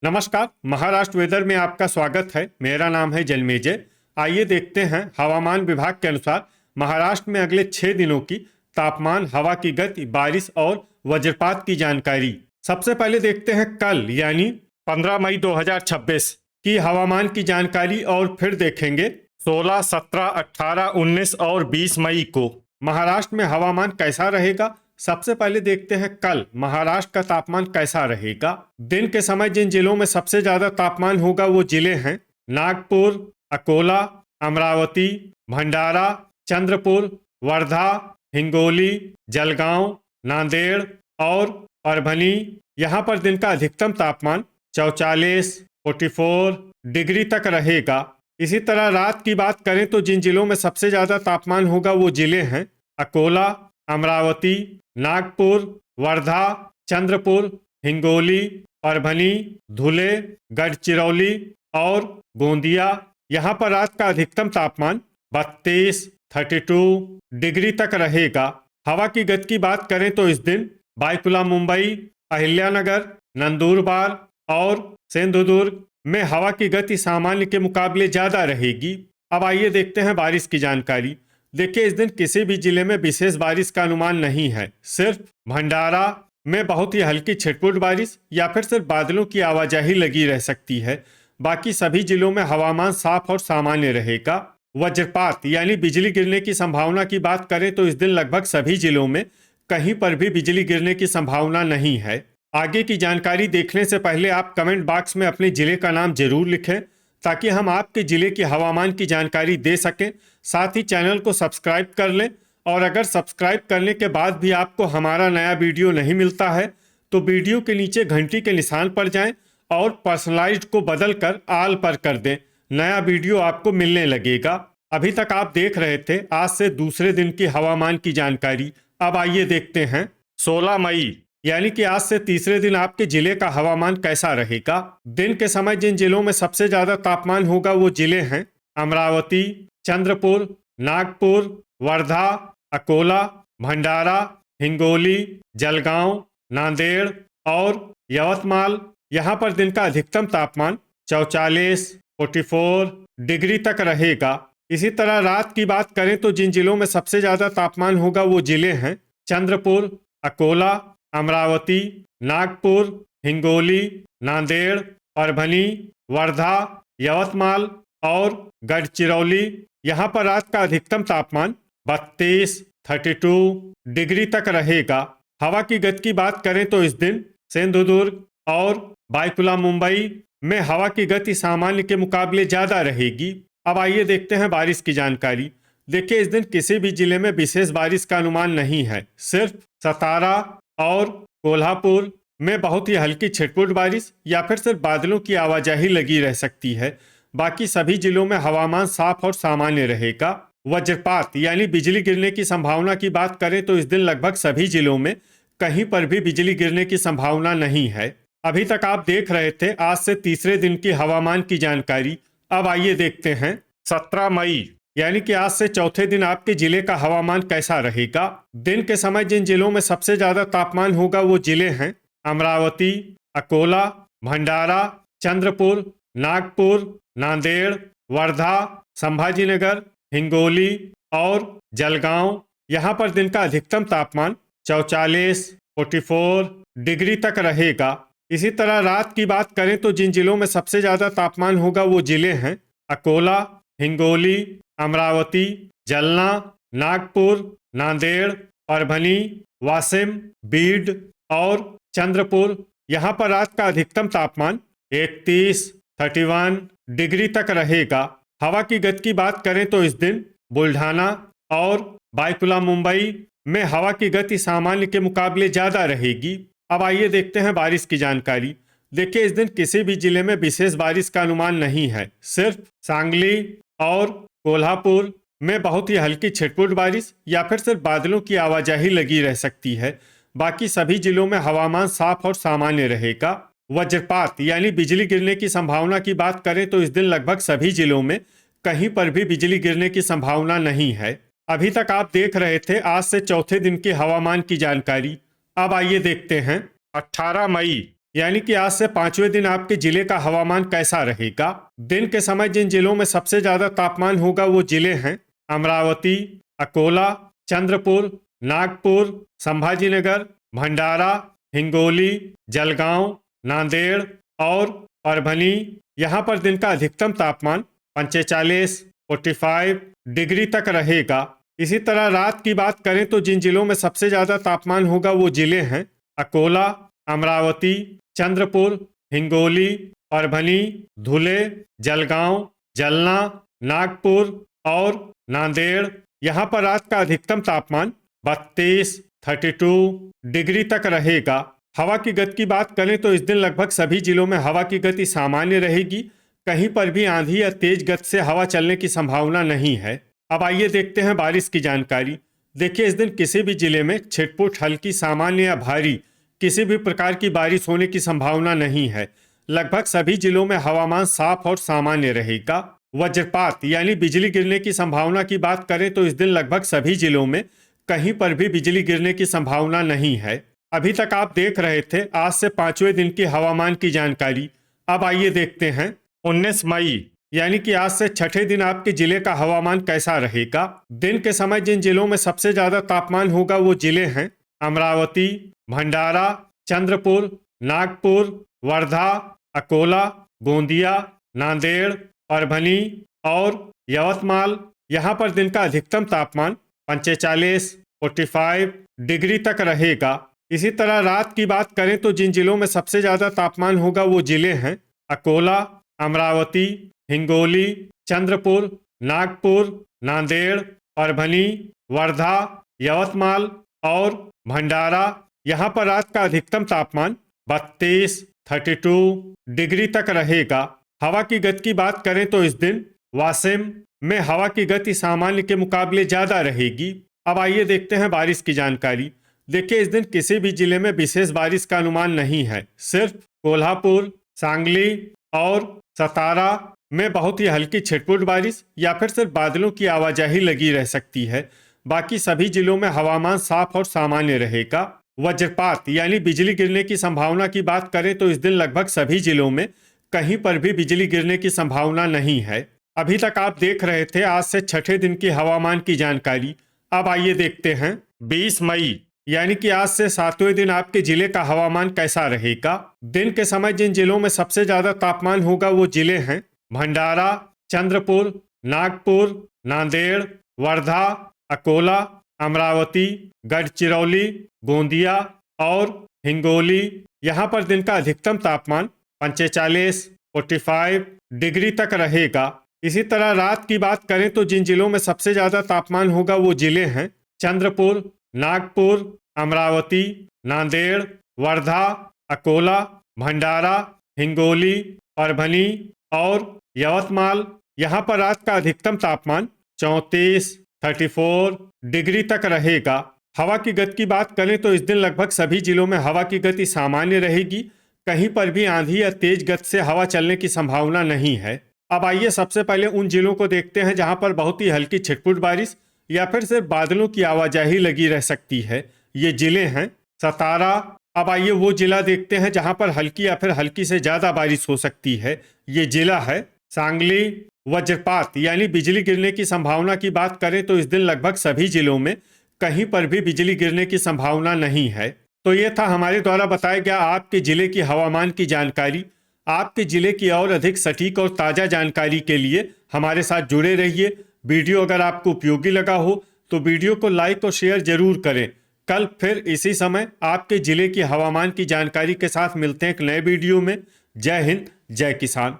नमस्कार। महाराष्ट्र वेदर में आपका स्वागत है। मेरा नाम है जलमेजय। आइए देखते हैं हवामान विभाग के अनुसार महाराष्ट्र में अगले 6 दिनों की तापमान, हवा की गति, बारिश और वज्रपात की जानकारी। सबसे पहले देखते हैं कल यानी 15 मई 2026 की हवामान की जानकारी और फिर देखेंगे 16, 17, 18, 19 और 20 मई को महाराष्ट्र में हवामान कैसा रहेगा। सबसे पहले देखते हैं कल महाराष्ट्र का तापमान कैसा रहेगा। दिन के समय जिन जिलों में सबसे ज्यादा तापमान होगा वो जिले हैं नागपुर, अकोला, अमरावती, भंडारा, चंद्रपुर, वर्धा, हिंगोली, जलगांव, नांदेड़ और परभनी। यहाँ पर दिन का अधिकतम तापमान 44, 44 डिग्री तक रहेगा। इसी तरह रात की बात करें तो जिन जिलों में सबसे ज्यादा तापमान होगा वो जिले हैं अकोला, अमरावती, नागपुर, वर्धा, चंद्रपुर, हिंगोली, परभनी, धुले, गढ़चिरौली और गोंदिया। यहाँ पर रात का अधिकतम तापमान 32, 32 डिग्री तक रहेगा। हवा की गति की बात करें तो इस दिन बायकुला मुंबई, अहिल्यानगर, नंदुरबार और सिंधुदुर्ग में हवा की गति सामान्य के मुकाबले ज्यादा रहेगी। अब आइए देखते हैं बारिश की जानकारी। देखिए, इस दिन किसी भी जिले में विशेष बारिश का अनुमान नहीं है। सिर्फ भंडारा में बहुत ही हल्की छिटपुट बारिश या फिर सिर्फ बादलों की आवाजाही लगी रह सकती है। बाकी सभी जिलों में हवामान साफ और सामान्य रहेगा। वज्रपात यानी बिजली गिरने की संभावना की बात करें तो इस दिन लगभग सभी जिलों में कहीं पर भी बिजली गिरने की संभावना नहीं है। आगे की जानकारी देखने से पहले आप कमेंट बॉक्स में अपने जिले का नाम जरूर लिखें ताकि हम आपके जिले की हवामान की जानकारी दे सकें। साथ ही चैनल को सब्सक्राइब कर लें और अगर सब्सक्राइब करने के बाद भी आपको हमारा नया वीडियो नहीं मिलता है तो वीडियो के नीचे घंटी के निशान पर जाएं और पर्सनलाइज्ड को बदलकर ऑल पर कर दें। नया वीडियो आपको मिलने लगेगा। अभी तक आप देख रहे थे आज से दूसरे दिन की हवामान की जानकारी। अब आइए देखते हैं 16 मई यानी कि आज से तीसरे दिन आपके जिले का हवामान कैसा रहेगा। दिन के समय जिन जिलों में सबसे ज्यादा तापमान होगा वो जिले हैं अमरावती, चंद्रपुर, नागपुर, वर्धा, अकोला, भंडारा, हिंगोली, जलगांव, नांदेड़ और यवतमाल। यहाँ पर दिन का अधिकतम तापमान 44, 44 डिग्री तक रहेगा। इसी तरह रात की बात करें तो जिन जिलों में सबसे ज्यादा तापमान होगा वो जिले हैं चंद्रपुर, अकोला, अमरावती, नागपुर, हिंगोली, नांदेड़, परभनी, वर्धा, यवतमाल और गढ़चिरौली। यहाँ पर रात का अधिकतम तापमान 32, 32 डिग्री तक रहेगा। हवा की गति की बात करें तो इस दिन सिंधुदुर्ग और बायकुला मुंबई में हवा की गति सामान्य के मुकाबले ज्यादा रहेगी। अब आइए देखते हैं बारिश की जानकारी। देखिए, इस दिन किसी भी जिले में विशेष बारिश का अनुमान नहीं है। सिर्फ सतारा और कोल्हापुर में बहुत ही हल्की छिटपुट बारिश या फिर सिर्फ बादलों की आवाजाही लगी रह सकती है। बाकी सभी जिलों में हवामान साफ और सामान्य रहेगा। वज्रपात यानी बिजली गिरने की संभावना की बात करें तो इस दिन लगभग सभी जिलों में कहीं पर भी बिजली गिरने की संभावना नहीं है। अभी तक आप देख रहे थे आज से तीसरे दिन की हवामान की जानकारी। अब आइए देखते हैं 17 मई यानी कि आज से चौथे दिन आपके जिले का हवामान कैसा रहेगा। दिन के समय जिन जिलों में सबसे ज्यादा तापमान होगा वो जिले हैं अमरावती, अकोला, भंडारा, चंद्रपुर, नागपुर, नांदेड़, वर्धा, संभाजीनगर, हिंगोली और जलगांव। यहाँ पर दिन का अधिकतम तापमान 44, 44 डिग्री तक रहेगा। इसी तरह रात की बात करें तो जिन जिलों में सबसे ज्यादा तापमान होगा वो जिले हैं अकोला, हिंगोली, अमरावती, जलना, नागपुर, नांदेड़, परभनी, वाशिम, बीड और चंद्रपुर। यहाँ पर रात का अधिकतम तापमान 31, 31 डिग्री तक रहेगा। हवा की गति की बात करें तो इस दिन बुल्ढाना और बायकुला मुंबई में हवा की गति सामान्य के मुकाबले ज्यादा रहेगी। अब आइए देखते हैं बारिश की जानकारी। देखिए, इस दिन किसी भी जिले में विशेष बारिश का अनुमान नहीं है। सिर्फ सांगली और कोल्हापुर में बहुत ही हल्की छिटपुट बारिश या फिर सिर्फ बादलों की आवाजाही लगी रह सकती है। बाकी सभी जिलों में हवामान साफ और सामान्य रहेगा। वज्रपात यानी बिजली गिरने की संभावना की बात करें तो इस दिन लगभग सभी जिलों में कहीं पर भी बिजली गिरने की संभावना नहीं है। अभी तक आप देख रहे थे आज से चौथे दिन की हवामान की जानकारी। अब आइए देखते हैं 18 मई यानी कि आज से 5वें दिन आपके जिले का हवामान कैसा रहेगा। दिन के समय जिन जिलों में सबसे ज्यादा तापमान होगा वो जिले हैं अमरावती, अकोला, चंद्रपुर, नागपुर, संभाजीनगर, भंडारा, हिंगोली, जलगांव, नांदेड़ और परभनी। यहाँ पर दिन का अधिकतम तापमान 45, 45 डिग्री तक रहेगा। इसी तरह रात की बात करें तो जिन जिलों में सबसे ज्यादा तापमान होगा वो जिले हैं अकोला, अमरावती, चंद्रपुर, हिंगोली, परभनी, धुले, जलगांव, जलना, नागपुर और नांदेड़। यहाँ पर रात का अधिकतम तापमान 32, 32 डिग्री तक रहेगा। हवा की गति की बात करें तो इस दिन लगभग सभी जिलों में हवा की गति सामान्य रहेगी। कहीं पर भी आंधी या तेज गति से हवा चलने की संभावना नहीं है। अब आइए देखते हैं बारिश की जानकारी। देखिए, इस दिन किसी भी जिले में छिटपुट, हल्की, सामान्य या भारी किसी भी प्रकार की बारिश होने की संभावना नहीं है। लगभग सभी जिलों में हवामान साफ और सामान्य रहेगा। वज्रपात यानी बिजली गिरने की संभावना की बात करें तो इस दिन लगभग सभी जिलों में कहीं पर भी बिजली गिरने की संभावना नहीं है। अभी तक आप देख रहे थे आज से 5वें दिन की हवामान की जानकारी। अब आइए देखते हैं 19 मई यानी कि आज से 6ठे दिन आपके जिले का हवामान कैसा रहेगा। दिन के समय जिन जिलों में सबसे ज्यादा तापमान होगा वो जिले हैं अमरावती, भंडारा, चंद्रपुर, नागपुर, वर्धा, अकोला, गोंदिया, नांदेड़, परभनी और यवतमाल। यहाँ पर दिन का अधिकतम तापमान 45, 45 डिग्री तक रहेगा। इसी तरह रात की बात करें तो जिन जिलों में सबसे ज्यादा तापमान होगा वो जिले हैं अकोला, अमरावती, हिंगोली, चंद्रपुर, नागपुर, नांदेड़, परभनी, वर्धा, यवतमाल और भंडारा। यहाँ पर रात का अधिकतम तापमान 32, 32 डिग्री तक रहेगा। हवा की गति की बात करें तो इस दिन वाशिम में हवा की गति सामान्य के मुकाबले ज्यादा रहेगी। अब आइए देखते हैं बारिश की जानकारी। देखिए, इस दिन किसी भी जिले में विशेष बारिश का अनुमान नहीं है। सिर्फ कोल्हापुर, सांगली और सतारा में बहुत ही हल्की छिटपुट बारिश या फिर सिर्फ बादलों की आवाजाही लगी रह सकती है। बाकी सभी जिलों में हवामान साफ और सामान्य रहेगा। वज्रपात यानी बिजली गिरने की संभावना की बात करें तो इस दिन लगभग सभी जिलों में कहीं पर भी बिजली गिरने की संभावना नहीं है। अभी तक आप देख रहे थे आज से 6ठे दिन की हवामान की जानकारी। अब आइए देखते हैं 20 मई यानी कि आज से 7वें दिन आपके जिले का हवामान कैसा रहेगा। दिन के समय जिन जिलों में सबसे ज्यादा तापमान होगा वो जिले हैं भंडारा, चंद्रपुर, नागपुर, नांदेड़, वर्धा, अकोला, अमरावती, गढ़चिरौली, गोंदिया और हिंगोली। यहाँ पर दिन का अधिकतम तापमान 45, 45 डिग्री तक रहेगा। इसी तरह रात की बात करें तो जिन जिलों में सबसे ज्यादा तापमान होगा वो जिले हैं चंद्रपुर, नागपुर, अमरावती, नांदेड़, वर्धा, अकोला, भंडारा, हिंगोली, परभनी और यवतमाल। यहाँ पर रात का अधिकतम तापमान 34, 34 डिग्री तक रहेगा। हवा की गति की बात करें तो इस दिन लगभग सभी जिलों में हवा की गति सामान्य रहेगी। कहीं पर भी आंधी या तेज गति से हवा चलने की संभावना नहीं है। अब आइए सबसे पहले उन जिलों को देखते हैं जहां पर बहुत ही हल्की छिटपुट बारिश या फिर सिर्फ बादलों की आवाजाही लगी रह सकती है। ये जिले हैं सतारा। अब आइए वो जिला देखते हैं जहां पर हल्की या फिर हल्की से ज्यादा बारिश हो सकती है। ये जिला है सांगली। वज्रपात यानी बिजली गिरने की संभावना की बात करें तो इस दिन लगभग सभी जिलों में कहीं पर भी बिजली गिरने की संभावना नहीं है। तो ये था हमारे द्वारा बताया गया आपके जिले की हवामान की जानकारी। आपके जिले की और अधिक सटीक और ताज़ा जानकारी के लिए हमारे साथ जुड़े रहिए। वीडियो अगर आपको उपयोगी लगा हो तो वीडियो को लाइक और शेयर जरूर करें। कल फिर इसी समय आपके जिले की हवामान की जानकारी के साथ मिलते हैं एक नए वीडियो में। जय हिंद, जय किसान।